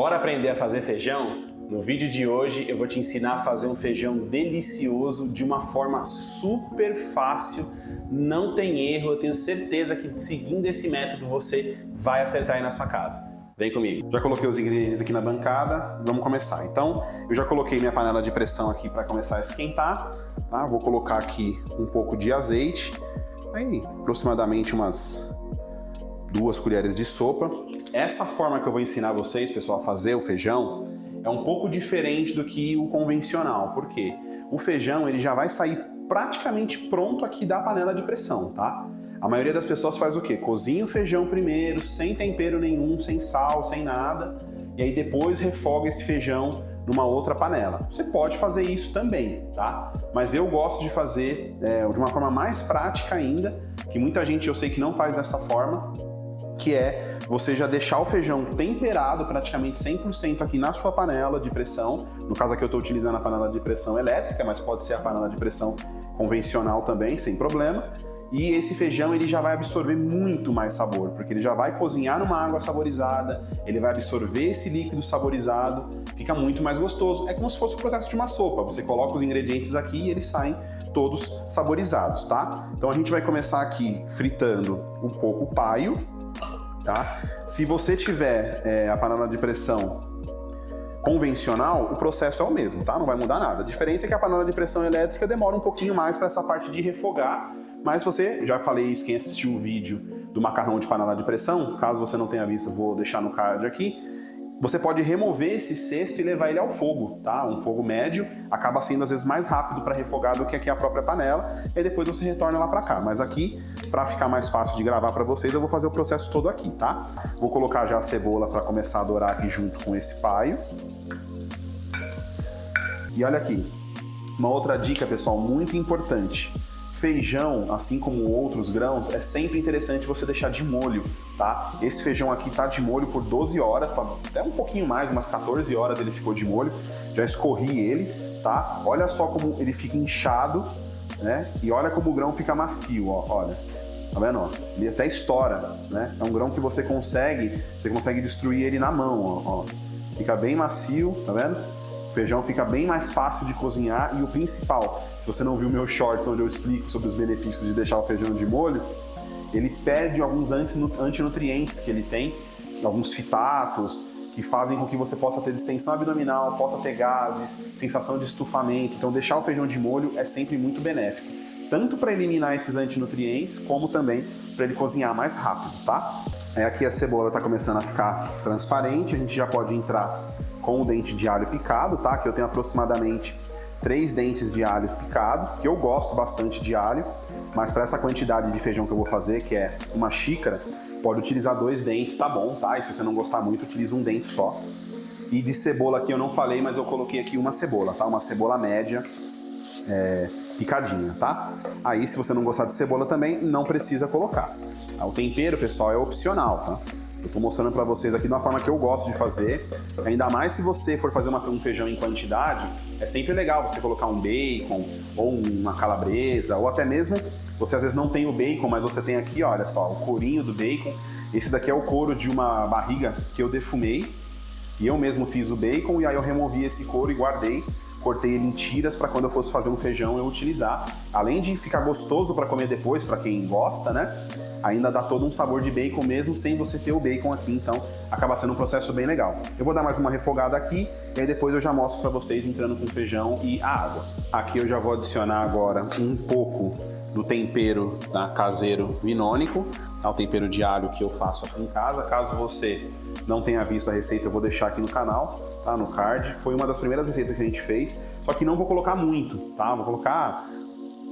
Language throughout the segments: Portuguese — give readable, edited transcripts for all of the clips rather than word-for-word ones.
Bora aprender a fazer feijão? No vídeo de hoje eu vou te ensinar a fazer um feijão delicioso de uma forma super fácil, não tem erro, eu tenho certeza que seguindo esse método você vai acertar aí na sua casa. Vem comigo. Já coloquei os ingredientes aqui na bancada, vamos começar. Então, eu já coloquei minha panela de pressão aqui para começar a esquentar, tá? Vou colocar aqui um pouco de azeite, aí aproximadamente umas 2 colheres de sopa. Essa forma que eu vou ensinar vocês, pessoal, a fazer o feijão é um pouco diferente do que o convencional. Por quê? O feijão ele já vai sair praticamente pronto aqui da panela de pressão, tá? A maioria das pessoas faz o quê? Cozinha o feijão primeiro, sem tempero nenhum, sem sal, sem nada, e aí depois refoga esse feijão numa outra panela. Você pode fazer isso também, tá? Mas eu gosto de fazer de uma forma mais prática ainda, que muita gente eu sei que não faz dessa forma, que é você já deixar o feijão temperado praticamente 100% aqui na sua panela de pressão. No caso aqui eu estou utilizando a panela de pressão elétrica, mas pode ser a panela de pressão convencional também, sem problema. E esse feijão ele já vai absorver muito mais sabor, porque ele já vai cozinhar numa água saborizada, ele vai absorver esse líquido saborizado, fica muito mais gostoso. É como se fosse o processo de uma sopa, você coloca os ingredientes aqui e eles saem todos saborizados, tá? Então a gente vai começar aqui fritando um pouco o paio, tá? Se você tiver a panela de pressão convencional, o processo é o mesmo, tá? Não vai mudar nada. A diferença é que a panela de pressão elétrica demora um pouquinho mais para essa parte de refogar, mas você, já falei isso, quem assistiu o vídeo do macarrão de panela de pressão, caso você não tenha visto, vou deixar no card aqui, você pode remover esse cesto e levar ele ao fogo, tá? Um fogo médio, acaba sendo às vezes mais rápido para refogar do que aqui a própria panela, e depois você retorna lá para cá. Mas aqui, para ficar mais fácil de gravar para vocês, eu vou fazer o processo todo aqui, tá? Vou colocar já a cebola para começar a dourar aqui junto com esse paio. E olha aqui, uma outra dica, pessoal, muito importante. Feijão, assim como outros grãos, é sempre interessante você deixar de molho, tá? Esse feijão aqui tá de molho por 12 horas, até um pouquinho mais, umas 14 horas ele ficou de molho. Já escorri ele, tá? Olha só como ele fica inchado, né? E olha como o grão fica macio, ó, olha. Tá vendo, ó? Ele até estoura, né? É um grão que você consegue destruir ele na mão, ó. Fica bem macio, tá vendo? O feijão fica bem mais fácil de cozinhar e o principal, se você não viu meu short onde eu explico sobre os benefícios de deixar o feijão de molho, ele perde alguns antinutrientes que ele tem, alguns fitatos, que fazem com que você possa ter distensão abdominal, possa ter gases, sensação de estufamento. Então deixar o feijão de molho é sempre muito benéfico, tanto para eliminar esses antinutrientes, como também para ele cozinhar mais rápido, tá? Aqui a cebola está começando a ficar transparente, a gente já pode entrar com o dente de alho picado, tá? Que eu tenho aproximadamente 3 dentes de alho picado, que eu gosto bastante de alho, mas para essa quantidade de feijão que eu vou fazer, que é uma xícara, pode utilizar 2 dentes, tá bom, tá? E se você não gostar muito, utiliza um dente só. E de cebola aqui eu não falei, mas eu coloquei aqui uma cebola, tá? Uma cebola média, picadinha, tá? Aí se você não gostar de cebola também, não precisa colocar. O tempero, pessoal, é opcional, tá? Eu tô mostrando para vocês aqui de uma forma que eu gosto de fazer, ainda mais se você for fazer um feijão em quantidade, é sempre legal você colocar um bacon, ou uma calabresa, ou até mesmo, você às vezes não tem o bacon, mas você tem aqui, olha só, o corinho do bacon. Esse daqui é o couro de uma barriga que eu defumei, e eu mesmo fiz o bacon, e aí eu removi esse couro e guardei, cortei ele em tiras para quando eu fosse fazer um feijão eu utilizar. Além de ficar gostoso para comer depois, para quem gosta, né? Ainda dá todo um sabor de bacon mesmo sem você ter o bacon aqui, então acaba sendo um processo bem legal. Eu vou dar mais uma refogada aqui e aí depois eu já mostro para vocês entrando com feijão e a água. Aqui eu já vou adicionar agora um pouco do tempero caseiro vinônico, o tempero de alho que eu faço aqui em casa. Caso você não tenha visto a receita, eu vou deixar aqui no canal, tá? No card. Foi uma das primeiras receitas que a gente fez, só que não vou colocar muito, tá? Vou colocar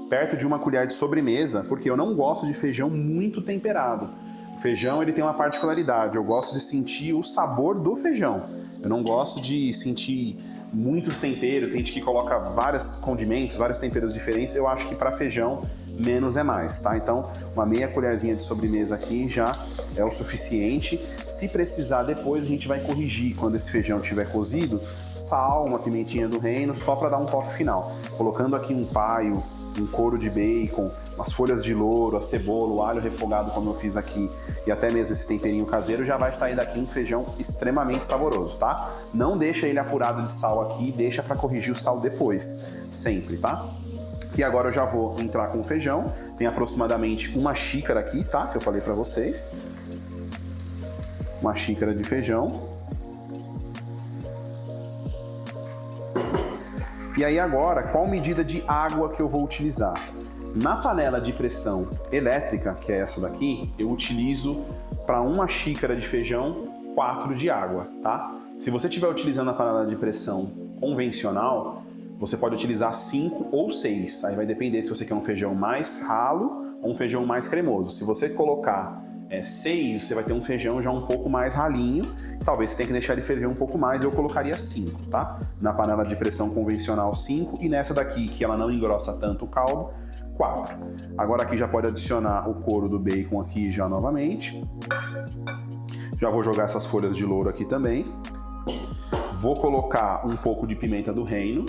perto de uma colher de sobremesa, porque eu não gosto de feijão muito temperado. O feijão ele tem uma particularidade, eu gosto de sentir o sabor do feijão. Eu não gosto de sentir muitos temperos, tem gente que coloca vários condimentos, vários temperos diferentes. Eu acho que para feijão menos é mais, tá? Então uma meia colherzinha de sobremesa aqui já é o suficiente. Se precisar depois a gente vai corrigir quando esse feijão estiver cozido, sal, uma pimentinha do reino, só para dar um toque final. Colocando aqui um paio um couro de bacon, umas folhas de louro, a cebola, o alho refogado como eu fiz aqui e até mesmo esse temperinho caseiro, já vai sair daqui um feijão extremamente saboroso, tá? Não deixa ele apurado de sal aqui, deixa para corrigir o sal depois, sempre, tá? E agora eu já vou entrar com o feijão, tem aproximadamente uma xícara aqui, tá? Que eu falei para vocês. Uma xícara de feijão. E aí agora, qual medida de água que eu vou utilizar? Na panela de pressão elétrica, que é essa daqui, eu utilizo para uma xícara de feijão, 4 de água, tá? Se você estiver utilizando a panela de pressão convencional, você pode utilizar 5 ou 6. Aí vai depender se você quer um feijão mais ralo ou um feijão mais cremoso. Se você colocar 6, você vai ter um feijão já um pouco mais ralinho. Talvez você tenha que deixar ele ferver um pouco mais, eu colocaria 5, tá? Na panela de pressão convencional 5 e nessa daqui, que ela não engrossa tanto o caldo, 4. Agora aqui já pode adicionar o couro do bacon aqui já novamente. Já vou jogar essas folhas de louro aqui também. Vou colocar um pouco de pimenta do reino.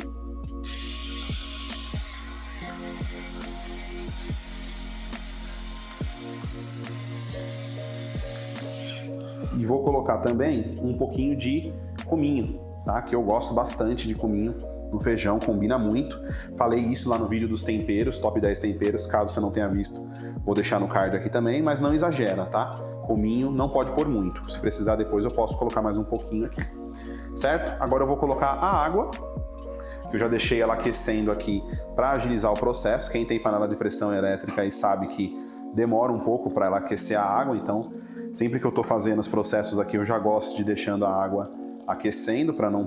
E vou colocar também um pouquinho de cominho, tá? Que eu gosto bastante de cominho no feijão, combina muito. Falei isso lá no vídeo dos temperos, top 10 temperos, caso você não tenha visto, vou deixar no card aqui também, mas não exagera, tá? Cominho não pode pôr muito, se precisar depois eu posso colocar mais um pouquinho aqui, certo? Agora eu vou colocar a água, que eu já deixei ela aquecendo aqui para agilizar o processo. Quem tem panela de pressão elétrica aí sabe que demora um pouco para ela aquecer a água, então sempre que eu estou fazendo os processos aqui, eu já gosto de deixando a água aquecendo para não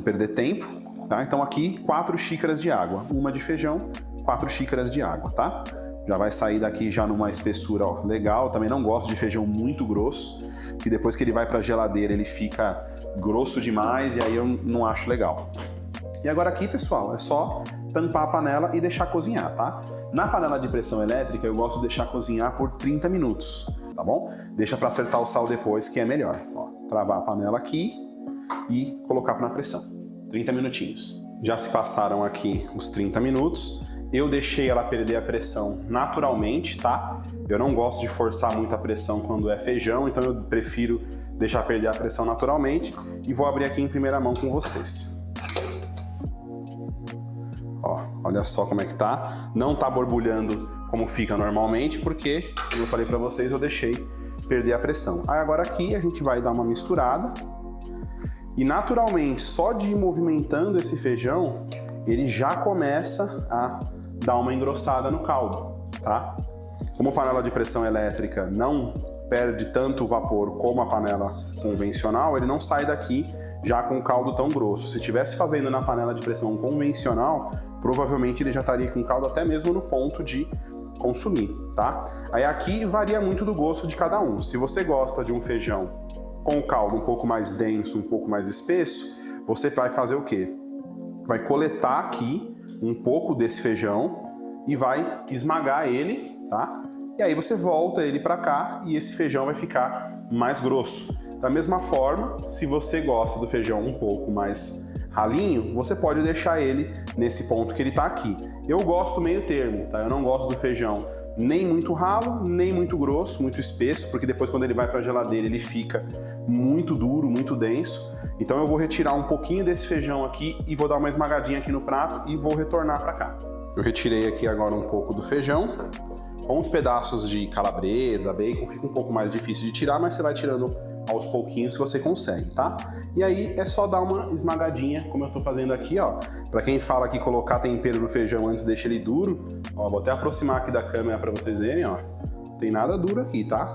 perder tempo, tá? Então aqui 4 xícaras de água, uma de feijão, 4 xícaras de água, tá? Já vai sair daqui já numa espessura legal. Também não gosto de feijão muito grosso, porque depois que ele vai para a geladeira ele fica grosso demais e aí eu não acho legal. E agora aqui, pessoal, é só tampar a panela e deixar cozinhar, tá? Na panela de pressão elétrica eu gosto de deixar cozinhar por 30 minutos, tá bom? Deixa para acertar o sal depois, que é melhor. Ó, travar a panela aqui e colocar na pressão. 30 minutinhos. Já se passaram aqui os 30 minutos. Eu deixei ela perder a pressão naturalmente, tá? Eu não gosto de forçar muito a pressão quando é feijão, então eu prefiro deixar perder a pressão naturalmente. E vou abrir aqui em primeira mão com vocês. Ó, olha só como é que tá. Não tá borbulhando como fica normalmente, porque, como eu falei pra vocês, eu deixei perder a pressão. Aí agora aqui a gente vai dar uma misturada. E naturalmente, só de ir movimentando esse feijão, ele já começa a dar uma engrossada no caldo, tá? Como a panela de pressão elétrica não perde tanto vapor como a panela convencional, ele não sai daqui já com o caldo tão grosso. Se estivesse fazendo na panela de pressão convencional, provavelmente ele já estaria com caldo até mesmo no ponto de consumir, tá? Aí aqui varia muito do gosto de cada um. Se você gosta de um feijão com o caldo um pouco mais denso, um pouco mais espesso, você vai fazer o quê? Vai coletar aqui um pouco desse feijão e vai esmagar ele, tá? E aí você volta ele para cá e esse feijão vai ficar mais grosso. Da mesma forma, se você gosta do feijão um pouco mais ralinho, você pode deixar ele nesse ponto que ele tá aqui. Eu gosto meio termo, tá? Eu não gosto do feijão nem muito ralo, nem muito grosso, muito espesso, porque depois quando ele vai para a geladeira ele fica muito duro, muito denso. Então eu vou retirar um pouquinho desse feijão aqui e vou dar uma esmagadinha aqui no prato e vou retornar para cá. Eu retirei aqui agora um pouco do feijão. Com os pedaços de calabresa, bacon, fica um pouco mais difícil de tirar, mas você vai tirando aos pouquinhos que você consegue, tá? E aí é só dar uma esmagadinha, como eu tô fazendo aqui, ó. Pra quem fala que colocar tempero no feijão antes deixa ele duro, ó, vou até aproximar aqui da câmera pra vocês verem, ó. Não tem nada duro aqui, tá?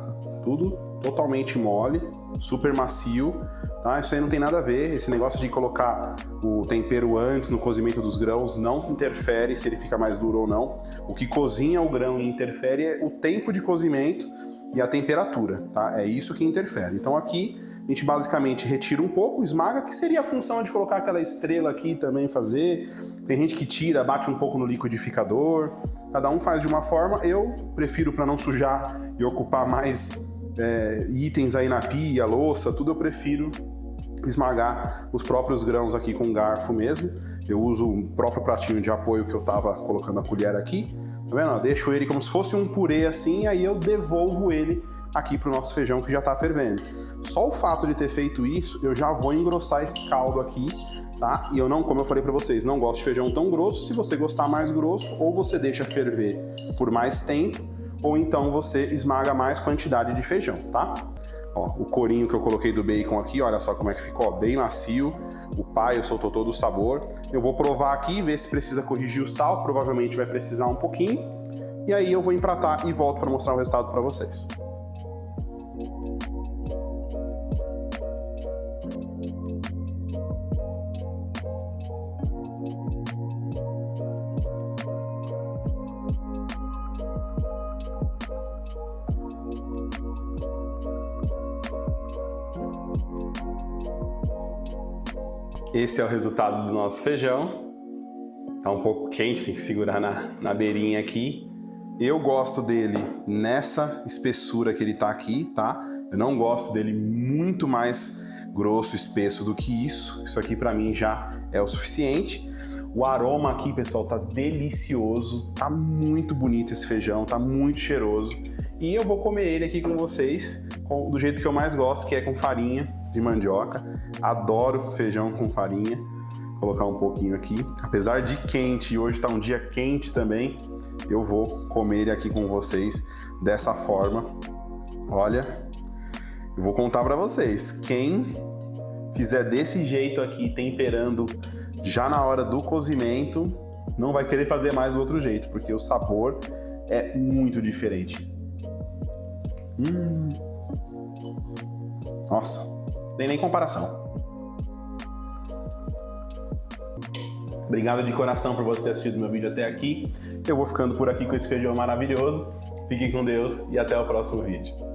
Tudo totalmente mole, super macio, tá? Isso aí não tem nada a ver. Esse negócio de colocar o tempero antes no cozimento dos grãos não interfere se ele fica mais duro ou não. O que cozinha o grão e interfere é o tempo de cozimento e a temperatura, tá? É isso que interfere. Então aqui a gente basicamente retira um pouco, esmaga, que seria a função de colocar aquela estrela aqui também fazer. Tem gente que tira, bate um pouco no liquidificador, cada um faz de uma forma. Eu prefiro, para não sujar e ocupar mais itens aí na pia, louça, tudo, eu prefiro esmagar os próprios grãos aqui com garfo mesmo. Eu uso o próprio pratinho de apoio que eu tava colocando a colher aqui. Tá vendo? Eu deixo ele como se fosse um purê assim, e aí eu devolvo ele aqui pro nosso feijão que já tá fervendo. Só o fato de ter feito isso, eu já vou engrossar esse caldo aqui, tá? E eu não, como eu falei pra vocês, não gosto de feijão tão grosso. Se você gostar mais grosso, ou você deixa ferver por mais tempo, ou então você esmaga mais quantidade de feijão, tá? Ó, o corinho que eu coloquei do bacon aqui, olha só como é que ficou, bem macio. O paio soltou todo o sabor. Eu vou provar aqui, ver se precisa corrigir o sal, provavelmente vai precisar um pouquinho. E aí eu vou empratar e volto para mostrar o resultado para vocês. Esse é o resultado do nosso feijão. Tá um pouco quente, tem que segurar na beirinha aqui. Eu gosto dele nessa espessura que ele tá aqui, tá? Eu não gosto dele muito mais grosso, espesso do que isso. Isso aqui pra mim já é o suficiente. O aroma aqui, pessoal, tá delicioso. Tá muito bonito esse feijão, tá muito cheiroso. E eu vou comer ele aqui com vocês, do jeito que eu mais gosto, que é com farinha de mandioca. Adoro feijão com farinha. Vou colocar um pouquinho aqui. Apesar de quente, e hoje tá um dia quente também, eu vou comer ele aqui com vocês dessa forma. Olha, eu vou contar para vocês. Quem fizer desse jeito aqui, temperando já na hora do cozimento, não vai querer fazer mais do outro jeito, porque o sabor é muito diferente. Nossa, não tem nem comparação. Obrigado de coração por você ter assistido meu vídeo até aqui. Eu vou ficando por aqui com esse feijão maravilhoso. Fiquem com Deus e até o próximo vídeo.